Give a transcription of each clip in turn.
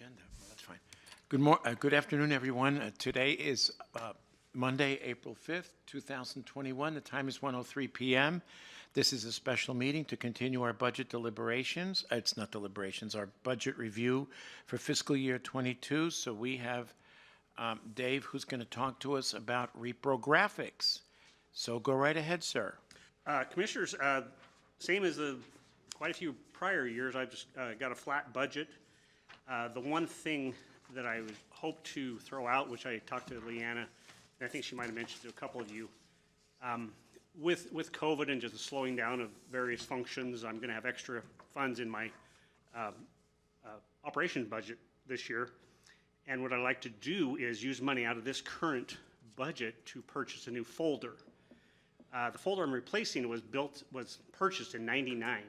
agenda. Well, that's fine. Good afternoon, everyone. Today is Monday, April 5th, 2021. The time is 1:03 p.m. This is a special meeting to continue our budget deliberations. It's not deliberations, our budget review for fiscal year 22. So we have Dave, who's going to talk to us about reprographics. So go right ahead, sir. Commissioners, same as quite a few prior years, I've just got a flat budget. The one thing that I would hope to throw out, which I talked to Leanna, and I think she might have mentioned to a couple of you, with COVID and just the slowing down of various functions, I'm going to have extra funds in my operation budget this year. And what I'd like to do is use money out of this current budget to purchase a new folder. The folder I'm replacing was purchased in '99.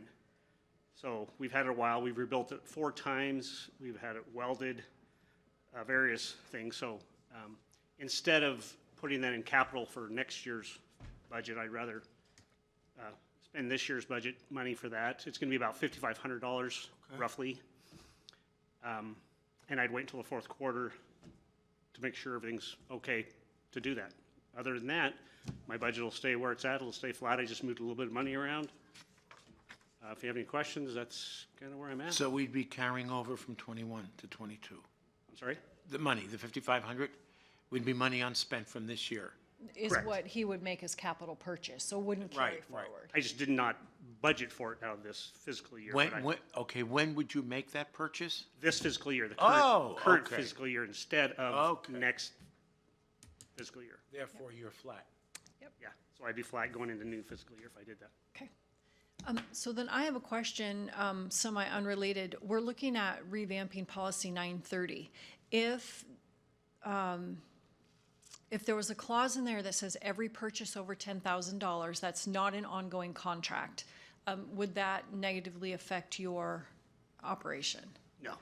So we've had it a while. We've rebuilt it 4 times. We've had it welded, various things. So instead of putting that in capital for next year's budget, I'd rather spend this year's budget money for that. It's going to be about $5,500 roughly. And I'd wait until the fourth quarter to make sure everything's okay to do that. Other than that, my budget will stay where it's at. It'll stay flat. I just moved a little bit of money around. If you have any questions, that's kind of where I'm at. So we'd be carrying over from 21 to 22. I'm sorry? The money, the 5,500, would be money unspent from this year. Is Correct. what he would make as capital purchase, so wouldn't carry Right. forward. I just did not budget for it out of this fiscal year. When would you make that purchase? This fiscal year, the current okay. fiscal year instead of next fiscal year. Therefore, you're flat. Yeah, so I'd be flat going into new fiscal year if I did that. Okay. So then I have a question, semi-unrelated. We're looking at revamping policy 930. If there was a clause in there that says every purchase over $10,000, that's not an ongoing contract, would that negatively affect your operation? No.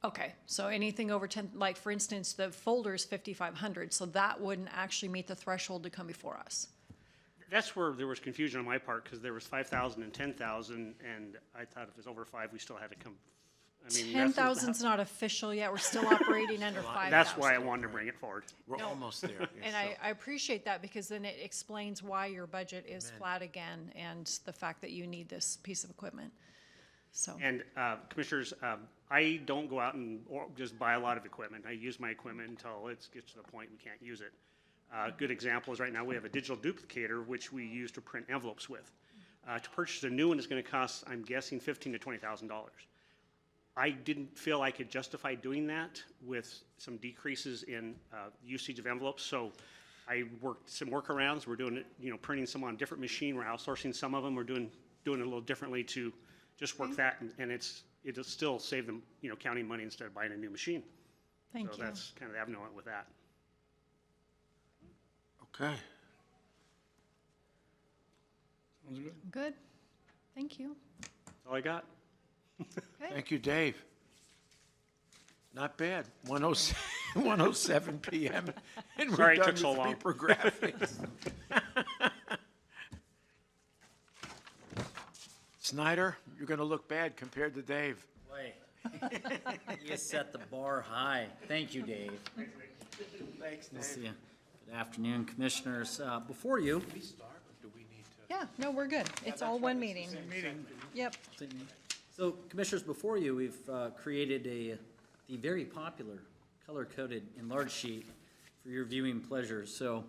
Okay, so anything over 10, like for instance, the folder is 5,500, so that wouldn't actually meet the threshold to come before us. That's where there was confusion on my part because there was 5,000 and 10,000, and I thought if it was over 5, we still had to come. I mean, 10,000's not official yet. We're still operating under 5,000. That's why I wanted to bring it forward. We're almost there. And I appreciate that because then it explains why your budget is flat again and the fact that you need this piece of equipment. So. And commissioners, I don't go out and just buy a lot of equipment. I use my equipment until it gets to the point we can't use it. A good example is right now we have a digital duplicator which we use to print envelopes with. To purchase a new one is going to cost, I'm guessing, $15,000 to $20,000. I didn't feel I could justify doing that with some decreases in usage of envelopes, so I worked some workarounds. We're doing it, printing some on a different machine. We're outsourcing some of them. We're doing it a little differently to just work that, and it'll still save them, county money instead of buying a new machine. Thank you. So that's kind of the avenue I went with that. Okay. Sounds good. Good. Thank you. That's all I got. Okay. Thank you, Dave. Not bad. 1:07 p.m. and we're Sorry it done took so with long. reprographics. Snyder, you're going to look bad compared to Dave. Boy, you set the bar high. Thank you, Dave. Thanks, We'll see you. Good afternoon, Commissioners. Before you, Do we start or do we need to? Yeah, no, we're good. It's all one meeting. Yep. so Commissioners, before you, we've created the very popular color-coded enlarged sheet for your viewing pleasure. So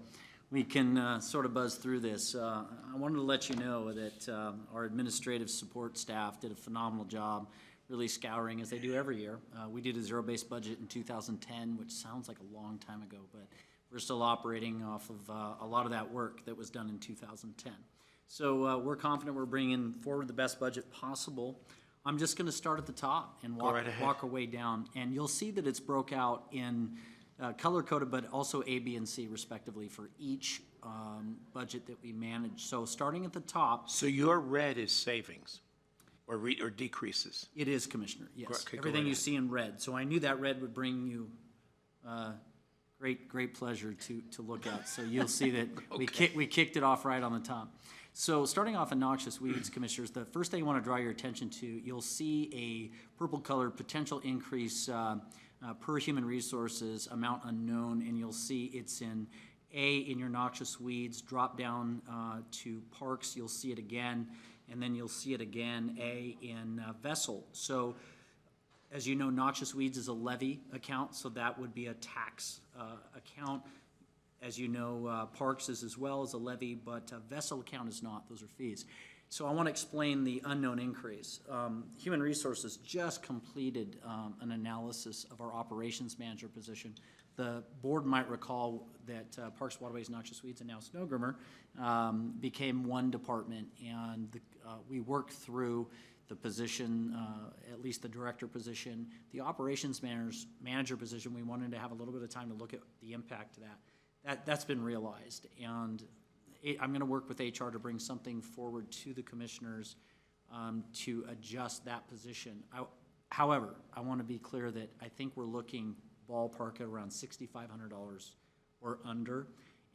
we can sort of buzz through this. I wanted to let you know that our administrative support staff did a phenomenal job really scouring, as they do every year. We did a zero-based budget in 2010, which sounds like a long time ago, but we're still operating off of a lot of that work that was done in 2010. So we're confident we're bringing forward the best budget possible. I'm just going to start at the top and walk our way down, and you'll see that it's broke out in color-coded, but also A, B, and C, respectively, for each budget that we manage. So starting at the top. So your red is savings or decreases? It is, Commissioner, yes. Okay, go Everything right you ahead. see in red. So I knew that red would bring you great pleasure to look at. So you'll see that we kicked it off right on the top. So starting off in noxious weeds, Commissioners, the first thing I want to draw your attention to, you'll see a purple color potential increase per human resources, amount unknown, and you'll see it's in A in your noxious weeds, drop down to parks, you'll see it again, and then you'll see it again, A in vessel. So as you know, noxious weeds is a levy account, so that would be a tax account. As you know, parks is as well as a levy, but vessel account is not, those are fees. So I want to explain the unknown increase. Human Resources just completed an analysis of our operations manager position. The board might recall that Parks, Waterways, Noxious Weeds, and now Snow Groomer became one department, and we worked through the position, at least the director position. The operations manager position, we wanted to have a little bit of time to look at the impact of that. That's been realized, and I'm going to work with HR to bring something forward to the commissioners to adjust that position. However, I want to be clear that I think we're looking ballpark at around $6,500 or under,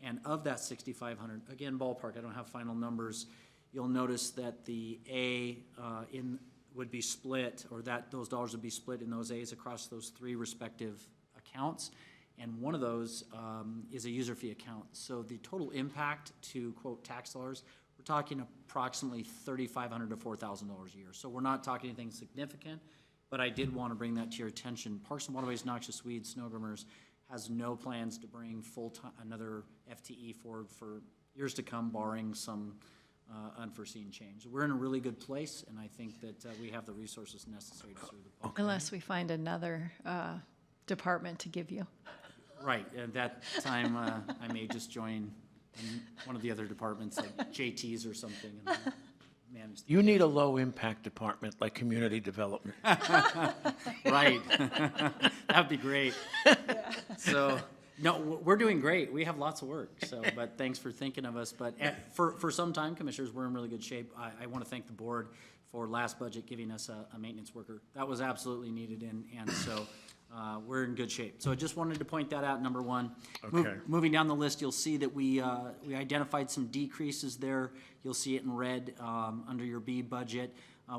and of that $6,500, again ballpark, I don't have final numbers. You'll notice that the A would be split, or that those dollars would be split in those A's across those three respective accounts. And one of those is a user fee account. So the total impact to quote tax dollars, we're talking approximately $3,500 to $4,000 a year. So we're not talking anything significant, but I did want to bring that to your attention. Parks and Waterways, Noxious Weeds, Snow Groomers has no plans to bring full-time another FTE forward for years to come, barring some unforeseen change. We're in a really good place, and I think that we have the resources necessary to serve the public. Unless we find another department to give you. Right, at that time, I may just join one of the other departments, like JT's or something, and manage. You need a low-impact department like community development. Right, that'd be great. So, no, we're doing great. We have lots of work. So, but thanks for thinking of us. But for some time, commissioners, we're in really good shape. I want to thank the board for last budget giving us a maintenance worker. That was absolutely needed, and so. We're in good shape. So I just wanted to point that out, number one. Okay. Moving down the list, you'll see that we identified some decreases there. You'll see it in red under your B budget.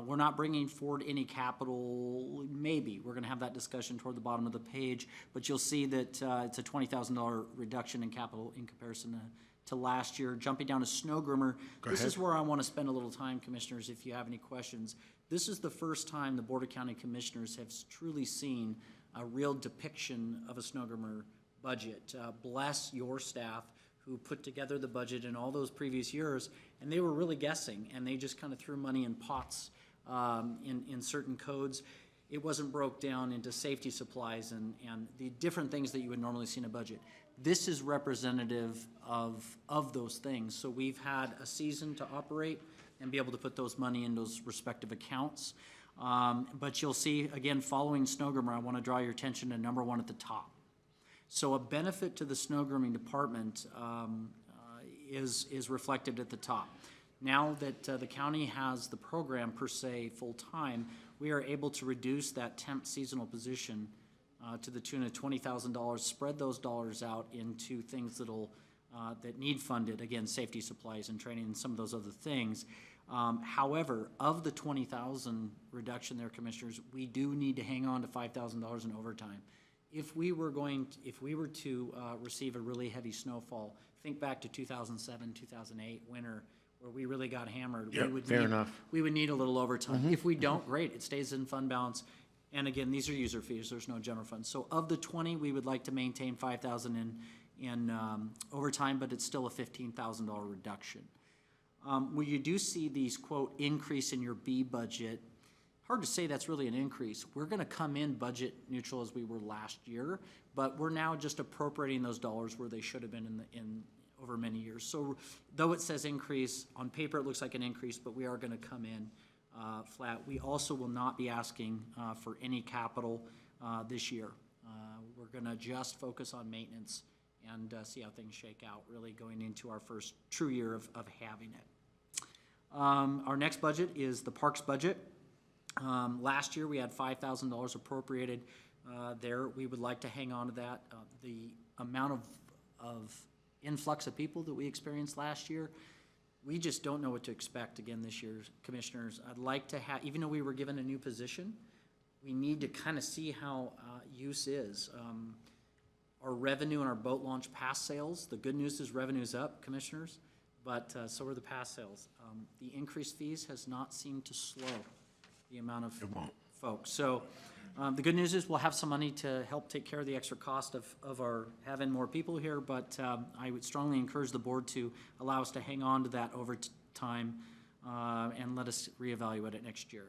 We're not bringing forward any capital, maybe. We're going to have that discussion toward the bottom of the page, but you'll see that it's a $20,000 reduction in capital in comparison to last year. Jumping down to Snow Groomer, this is where I want to spend a little time, commissioners, if you have any questions. This is the first time the Board of County Commissioners have truly seen a real depiction of a Snow Groomer budget. Bless your staff who put together the budget in all those previous years, and they were really guessing, and they just kind of threw money in pots in certain codes. It wasn't broke down into safety supplies and the different things that you would normally see in a budget. This is representative of those things. So we've had a season to operate and be able to put those money in those respective accounts. But you'll see, again, following Snow Groomer, I want to draw your attention to number one at the top. So a benefit to the snow grooming department is reflected at the top. Now that the county has the program per se full-time, we are able to reduce that temp seasonal position to the tune of $20,000, spread those dollars out into things that need funded, again, safety supplies and training and some of those other things. However, of the $20,000 reduction there, commissioners, we do need to hang on to $5,000 in overtime. If we were to receive a really heavy snowfall, think back to 2007, 2008 winter, where we really got hammered. Yep, We would need a little overtime. If we don't, great, it stays in fund balance. And again, these are user fees, there's no general fund. So of the 20, we would like to maintain 5,000 in overtime, but it's still a $15,000 reduction. Where you do see these, quote, increase in your B budget, hard to say that's really an increase. We're going to come in budget neutral as we were last year, but we're now just appropriating those dollars where they should have been in over many years. So though it says increase, on paper it looks like an increase, but we are going to come in flat. We also will not be asking for any capital this year. We're going to just focus on maintenance and see how things shake out, really going into our first true year of having it. Our next budget is the parks budget. Last year we had $5,000 appropriated there. We would like to hang on to that. The amount of influx of people that we experienced last year, we just don't know what to expect again this year, commissioners. I'd like to have, even though we were given a new position, we need to kind of see how use is. Our revenue and our boat launch pass sales, the good news is revenue's up, commissioners, but so are the pass sales. The increased fees has not seemed to slow the amount of folks. So the good news is we'll have some money to help take care of the extra cost of our having more people here, but I would strongly encourage the board to allow us to hang on to that over time and let us reevaluate it next year.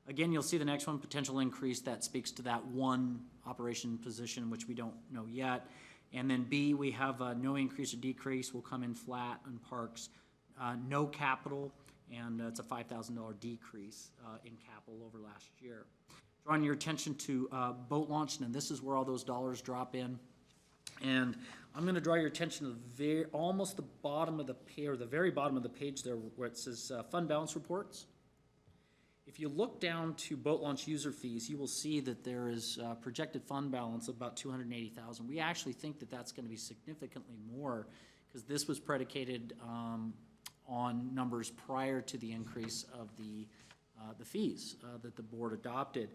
Again, you'll see the next one, potential increase, that speaks to that one operation position, which we don't know yet. And then B, we have no increase or decrease, will come in flat on parks, no capital, and it's a $5,000 decrease in capital over last year. Drawing your attention to boat launch, and this is where all those dollars drop in. And I'm going to draw your attention to almost the bottom of the page, or the very bottom of the page there, where it says fund balance reports. If you look down to boat launch user fees, you will see that there is projected fund balance of about $280,000. We actually think that that's going to be significantly more, because this was predicated on numbers prior to the increase of the fees that the board adopted.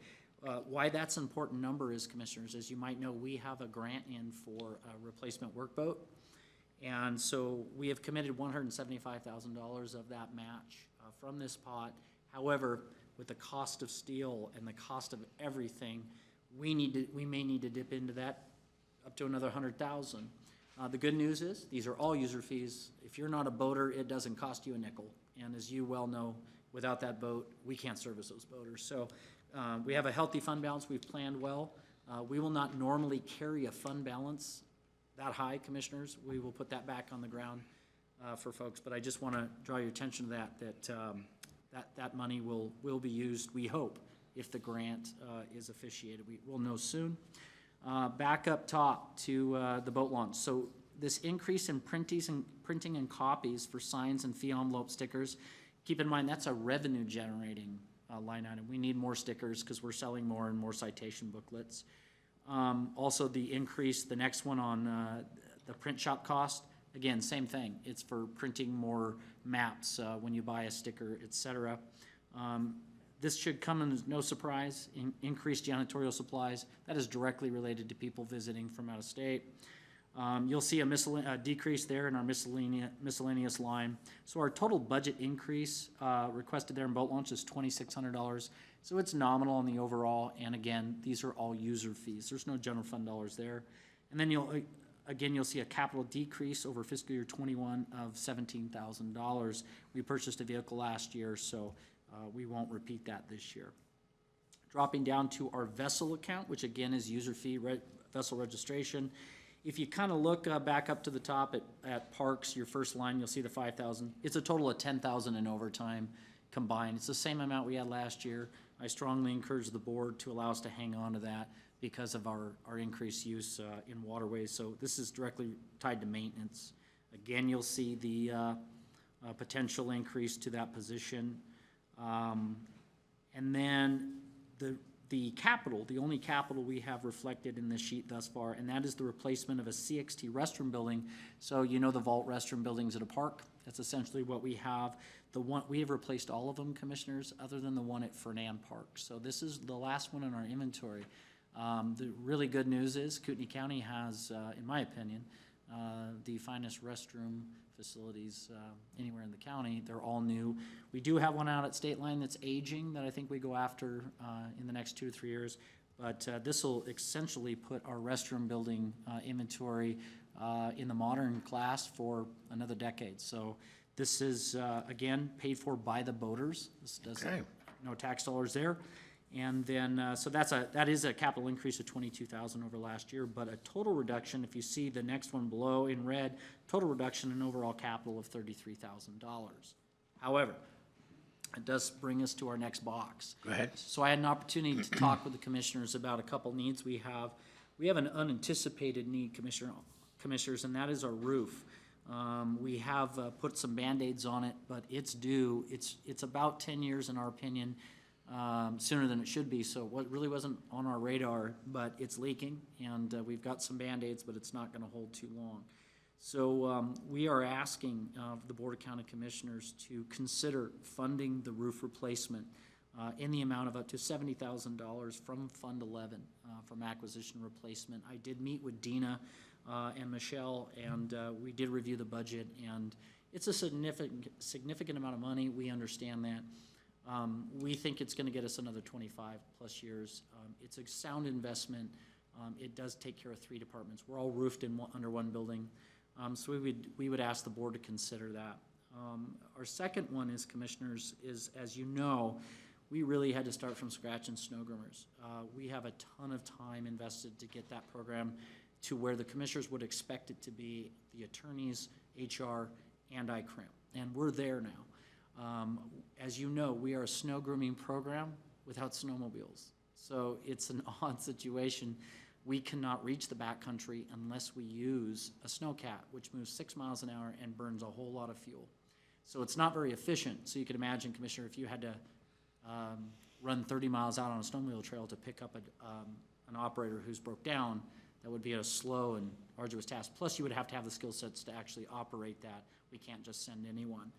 Why that's an important number is, commissioners, as you might know, we have a grant in for a replacement workboat. And so we have committed $175,000 of that match from this pot. However, with the cost of steel and the cost of everything, we may need to dip into that up to another $100,000. The good news is these are all user fees. If you're not a boater, it doesn't cost you a nickel. And as you well know, without that boat, we can't service those boaters. So we have a healthy fund balance. We've planned well. We will not normally carry a fund balance that high, commissioners. We will put that back on the ground for folks. But I just want to draw your attention to that money will be used, we hope, if the grant is officiated. We'll know soon. Back up top to the boat launch. So this increase in printing and copies for signs and fee envelope stickers, keep in mind that's a revenue generating line item. We need more stickers because we're selling more and more citation booklets. Also the increase, the next one on the print shop cost, again, same thing. It's for printing more maps when you buy a sticker, etc. This should come as no surprise. Increased janitorial supplies, that is directly related to people visiting from out of state. You'll see a decrease there in our miscellaneous line. So our total budget increase requested there in boat launch is $2,600. So it's nominal on the overall, and again, these are all user fees. There's no general fund dollars there. And then you'll see a capital decrease over fiscal year 21 of $17,000. We purchased a vehicle last year, so we won't repeat that this year. Dropping down to our vessel account, which again is user fee, vessel registration. If you kind of look back up to the top at parks, your first line, you'll see the $5,000. It's a total of $10,000 in overtime combined. It's the same amount we had last year. I strongly encourage the board to allow us to hang on to that because of our increased use in waterways. So this is directly tied to maintenance. Again, you'll see the potential increase to that position. And then the capital, the only capital we have reflected in this sheet thus far, and that is the replacement of a CXT restroom building. So you know the vault restroom buildings at a park. That's essentially what we have. We have replaced all of them, commissioners, other than the one at Fernan Park. So this is the last one in our inventory. The really good news is Kootenai County has, in my opinion, the finest restroom facilities anywhere in the county. They're all new. We do have one out at State Line that's aging that I think we go after in the next 2 to 3 years. But this will essentially put our restroom building inventory in the modern class for another decade. So this is, again, paid for by the boaters. This doesn't, no tax dollars there. And then, so that is a capital increase of $22,000 over last year, but a total reduction, if you see the next one below in red, total reduction in overall capital of $33,000. However, it does bring us to our next box. Go ahead. So I had an opportunity to talk with the commissioners about a couple needs we have. We have an unanticipated need, commissioners, and that is our roof. We have put some Band-Aids on it, but it's due. It's about 10 years in our opinion. Sooner than it should be, so what really wasn't on our radar, but it's leaking, and we've got some Band-Aids, but it's not going to hold too long. So we are asking the Board of County Commissioners to consider funding the roof replacement in the amount of up to $70,000 from Fund 11 from acquisition replacement. I did meet with Dina and Michelle, and we did review the budget, and it's a significant amount of money. We understand that. We think it's going to get us another 25 plus years. It's a sound investment. It does take care of 3 departments. We're all roofed under one building. So we would ask the board to consider that. Our second one is, commissioners, is, as you know, we really had to start from scratch in snow groomers. We have a ton of time invested to get that program to where the commissioners would expect it to be, the attorneys, HR, and ICRIM, and we're there now. As you know, we are a snow grooming program without snowmobiles. So it's an odd situation. We cannot reach the backcountry unless we use a snowcat, which moves 6 miles an hour and burns a whole lot of fuel. So it's not very efficient. So you can imagine, Commissioner, if you had to run 30 miles out on a snowmobile trail to pick up an operator who's broke down, that would be a slow and arduous task. Plus, you would have to have the skill sets to actually operate that. We can't just send anyone.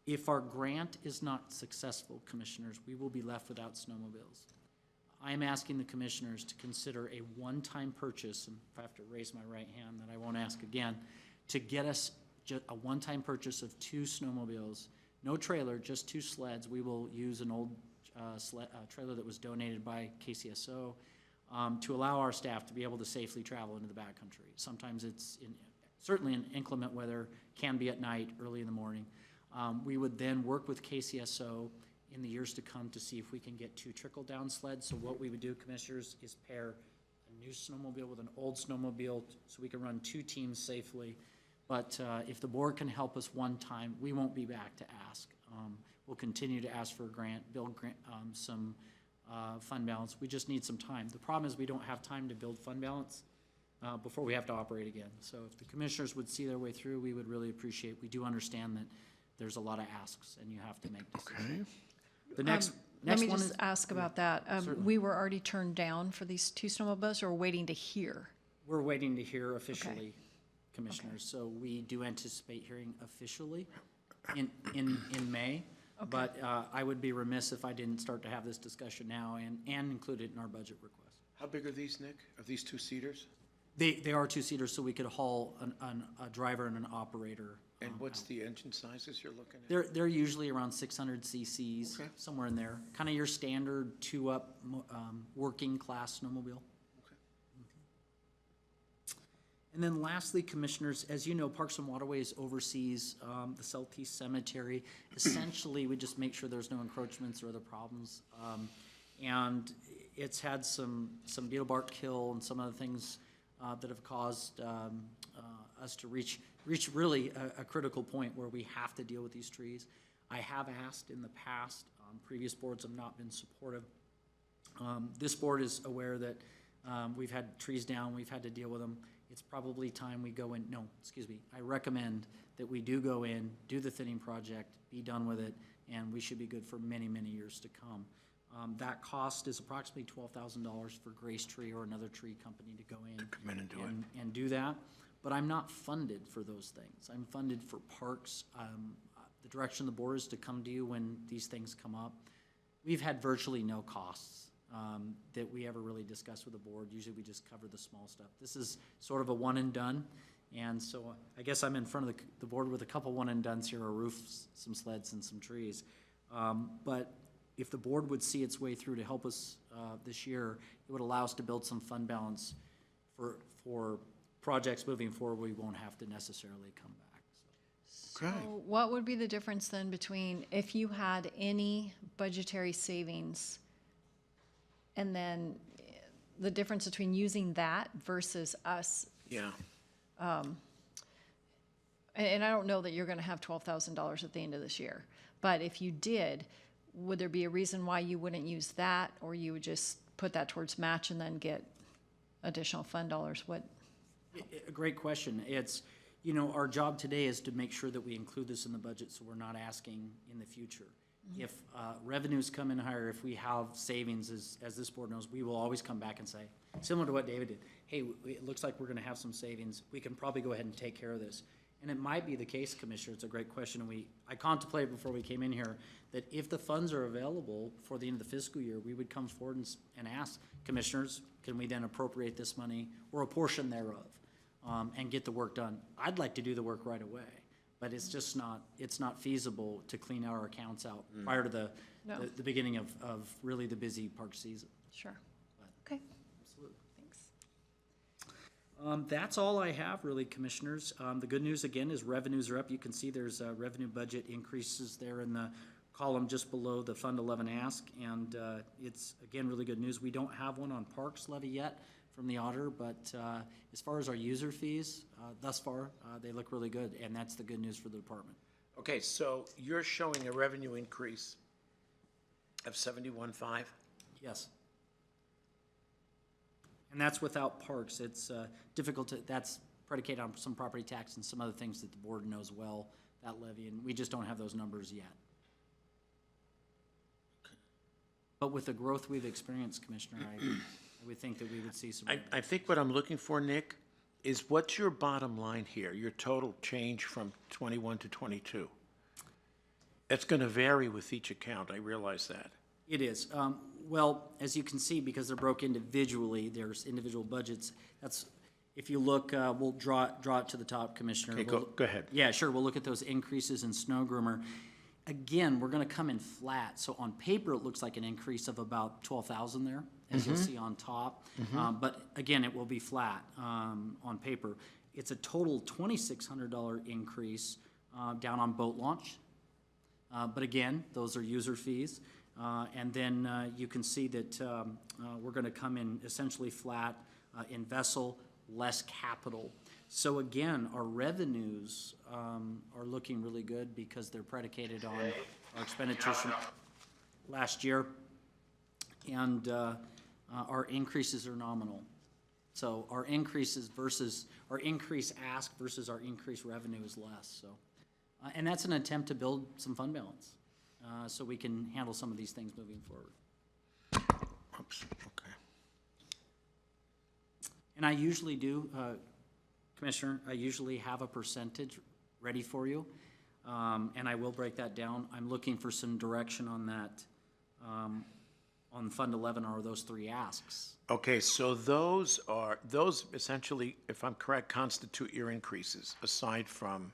If our grant is not successful, commissioners, we will be left without snowmobiles. I am asking the commissioners to consider a one-time purchase, and if I have to raise my right hand, then I won't ask again, to get us just a one-time purchase of 2 snowmobiles, no trailer, just 2 sleds. We will use an old trailer that was donated by KCSO to allow our staff to be able to safely travel into the backcountry. Sometimes it's certainly in inclement weather, can be at night, early in the morning. We would then work with KCSO in the years to come to see if we can get 2 trickle-down sleds. So what we would do, commissioners, is pair a new snowmobile with an old snowmobile so we can run 2 teams safely. But if the board can help us one time, we won't be back to ask. We'll continue to ask for a grant, build some fund balance. We just need some time. The problem is we don't have time to build fund balance before we have to operate again. So if the commissioners would see their way through, we would really appreciate. We do understand that there's a lot of asks and you have to make decisions. Okay. The next Let me one just is, ask about that. certainly. We were already turned down for these 2 snowmobiles, or waiting to hear? we're waiting to hear officially, commissioners. So we do anticipate hearing officially in May. But I would be remiss if I didn't start to have this discussion now and include it in our budget request. How big are these, Nick? Are these 2-seaters? They are 2-seaters, so we could haul a driver and an operator. And what's the engine sizes you're looking at? They're usually around 600 cc's, Okay. somewhere in there. Kind of your standard 2-up working class snowmobile. Okay. And then lastly, commissioners, as you know, Parks and Waterways oversees the Southeast Cemetery. Essentially, we just make sure there's no encroachments or other problems. And it's had some beetle bark kill and some other things that have caused us to reach really a critical point where we have to deal with these trees. I have asked in the past, previous boards have not been supportive. This board is aware that we've had trees down, we've had to deal with them. It's probably time we go in, I recommend that we do go in, do the thinning project, be done with it, and we should be good for many, many years to come. That cost is approximately $12,000 for Grace Tree or another tree company to go in. Come in and do it. And do that. But I'm not funded for those things. I'm funded for parks. The direction of the board is to come to you when these things come up. We've had virtually no costs that we ever really discuss with the board. Usually we just cover the small stuff. This is sort of a one and done. And so I guess I'm in front of the board with a couple one and dones here, a roof, some sleds, and some trees. But if the board would see its way through to help us this year, it would allow us to build some fund balance for projects moving forward. We won't have to necessarily come back. Okay. So what would be the difference then between if you had any budgetary savings and then the difference between using that versus us? Yeah. And I don't know that you're going to have $12,000 at the end of this year, but if you did, would there be a reason why you wouldn't use that, or you would just put that towards match and then get additional fund dollars? What? A great question. It's, our job today is to make sure that we include this in the budget so we're not asking in the future. If revenues come in higher, if we have savings, as this board knows, we will always come back and say, similar to what David did, hey, it looks like we're going to have some savings. We can probably go ahead and take care of this. And it might be the case, Commissioner, it's a great question, and I contemplated before we came in here, that if the funds are available for the end of the fiscal year, we would come forward and ask commissioners, can we then appropriate this money, or a portion thereof, and get the work done? I'd like to do the work right away, but it's just it's not feasible to clean our accounts out prior to No. the beginning of really the busy park season. Sure. Okay, Absolutely. thanks. That's all I have, really, Commissioners. The good news, again, is revenues are up. You can see there's revenue budget increases there in the column just below the Fund 11 ask, and it's, again, really good news. We don't have one on Parks levy yet from the auditor, but as far as our user fees, thus far, they look really good, and that's the good news for the department. Okay, so you're showing a revenue increase of 71.5? Yes. And that's without Parks. It's difficult to, that's predicated on some property tax and some other things that the board knows well, that levy, and we just don't have those numbers yet. But with the growth we've experienced, Commissioner, I would think that we would see some. I think what I'm looking for, Nick, is what's your bottom line here, your total change from 21 to 22? It's going to vary with each account, I realize that. It is. Well, as you can see, because they're broke individually, there's individual budgets. That's, if you look, we'll draw it to the top, Commissioner. Okay, go ahead. Yeah, sure, we'll look at those increases in snow groomer. Again, we're gonna come in flat, so on paper, it looks like an increase of about 12,000 there, as you'll see on top. But again, it will be flat, on paper. It's a total $2,600 increase, down on boat launch. But again, those are user fees. And then, you can see that, we're gonna come in essentially flat, in vessel, less capital. So again, our revenues are looking really good because they're predicated on our expenditures from last year, and our increases are nominal. So our increases versus, our increase ask versus our increased revenue is less, so. And that's an attempt to build some fund balance, so we can handle some of these things moving forward. Oops, okay. And I usually do, Commissioner, I usually have a percentage ready for you, and I will break that down. I'm looking for some direction on that, on Fund 11, are those three asks. Okay, so those essentially, if I'm correct, constitute your increases, aside from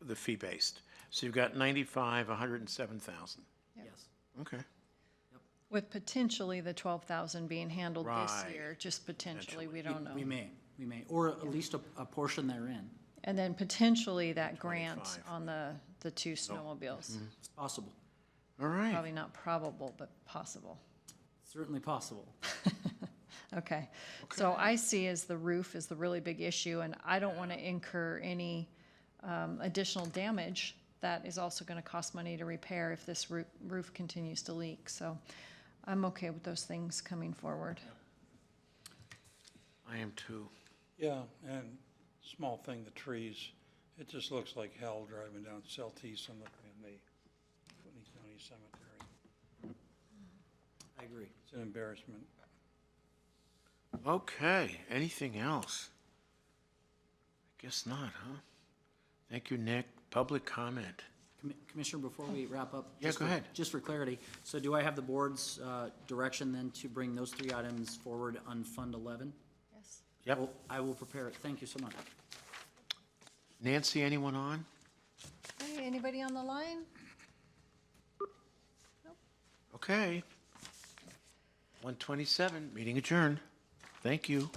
the fee-based. So you've got 95, 107,000. Yes. Okay. With potentially the 12,000 being handled this Right. year, just potentially, we don't know. We may, or at least a portion therein. And then potentially that grant 25. on the two snowmobiles. It's possible, All right. Probably not probable, but possible. certainly possible. Okay. So I see as the roof is the really big issue, and I don't want to incur any additional damage that is also going to cost money to repair if this roof continues to leak. So I'm okay with those things coming forward. I am too. Yeah, and small thing, the trees, it just looks like hell driving down Celtice and looking at the Kootenai County Cemetery. I agree. It's an embarrassment. Okay, anything else? I guess not, huh? Thank you, Nick. Public comment. Commissioner, before we wrap up. Yeah, just go for- ahead. Just for clarity, so do I have the board's direction then to bring those three items forward on Fund 11? Yes. Yep. I will prepare it. Thank you so much. Nancy, anyone on? Hey, anybody on the line? Okay. 1:27, meeting adjourned. Thank you.